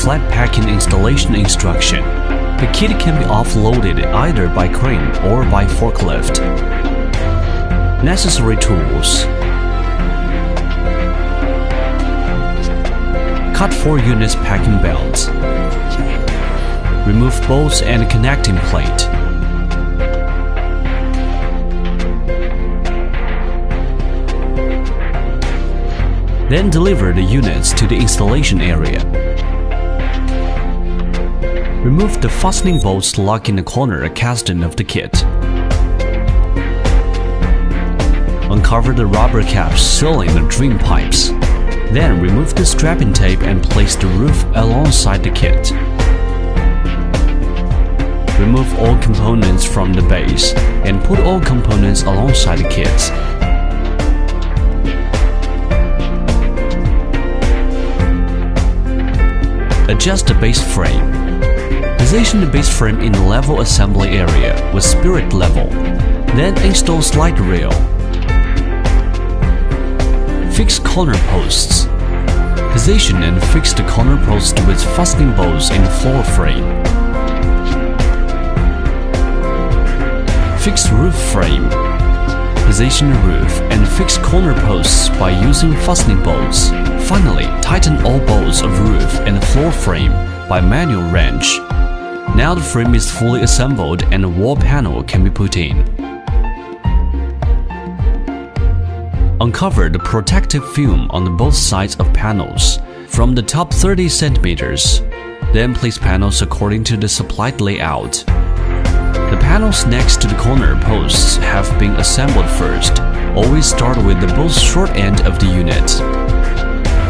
flat packing installation instruction. The kit can be offloaded either by crane or by forklift. Necessary tools: cut 4 units packing belt, remove bolts and connecting plate, then deliver the units to the installation area. Remove the fastening bolts locking the corner casting of the kit. Uncover the rubber caps sealing the drain pipes. Then remove the strapping tape and place the roof alongside the kit. Remove all components from the base and put all components alongside the kit. Adjust the base frame. Position the base frame in the level assembly area with spirit level. Then install slide rail. Fix corner posts. Position and fix the corner post with fastening bolts in floor frame. Fix roof frame. Position the roof and fix corner posts by using fastening bolts. Finally, tighten all bolts of roof and floor frame by manual wrench. Now the frame is fully assembled and the wall panel can be put in. Uncover the protective film on both sides of panels from the top 30 centimeters. Then place panels according to the supplied layout. The panels next to the corner posts have been assembled first. Always start with the both short end of the unit.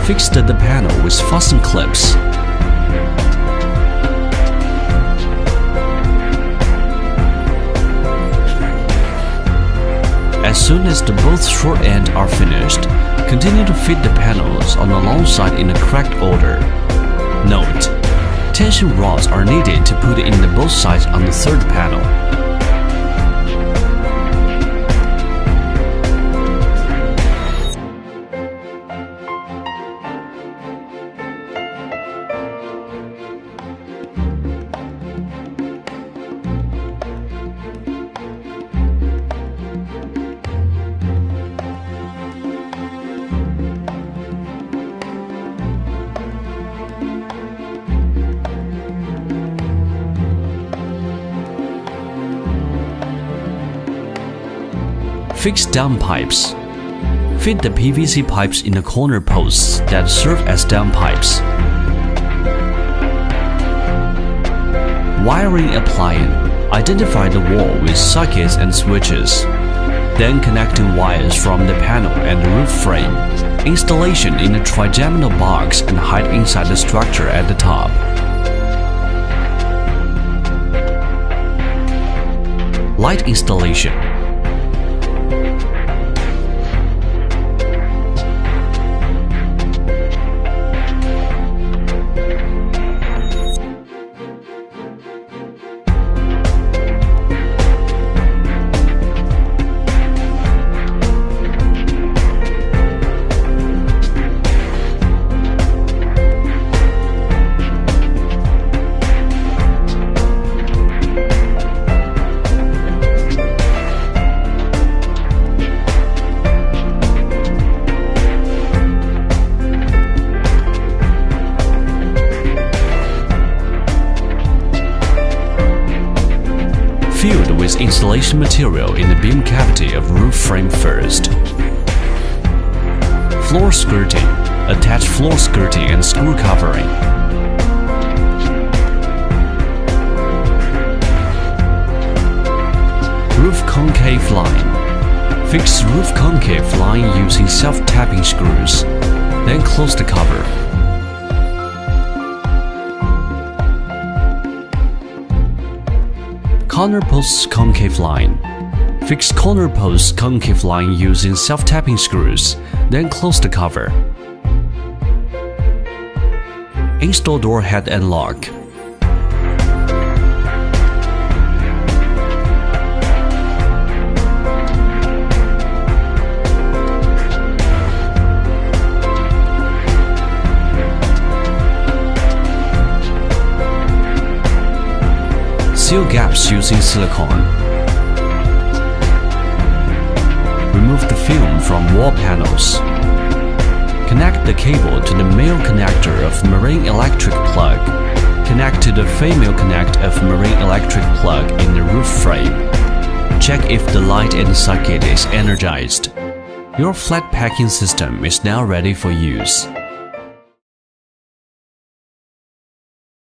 Fix the panel with fasten clips. As soon as the both short ends are finished, continue to fit the panels on the long side in the correct order. Note: tension rods are needed to put in the both sides on the third panel. Fix down pipes. Fit the PVC pipes in the corner posts that serve as down pipes. Wiring applying. Identify the wall with sockets and switches. Then connecting wires from the panel and the roof frame. Installation in a trigeminal box and hide inside the structure at the top. Light installation. Filled with insulation material in the beam cavity of roof frame first. Floor skirting. Attach floor skirting and screw covering. Roof concave line. Fix roof concave line using self-tapping screws. Then close the cover. Corner posts concave line. Fix corner posts concave line using self-tapping screws, then close the cover. Install door head and lock. Seal gaps using silicone. Remove the film from wall panels. Connect the cable to the male connector of marine electric plug. Connect to the female connect of marine electric plug in the roof frame. Check if the light and socket is energized. Your flat packing system is now ready for use.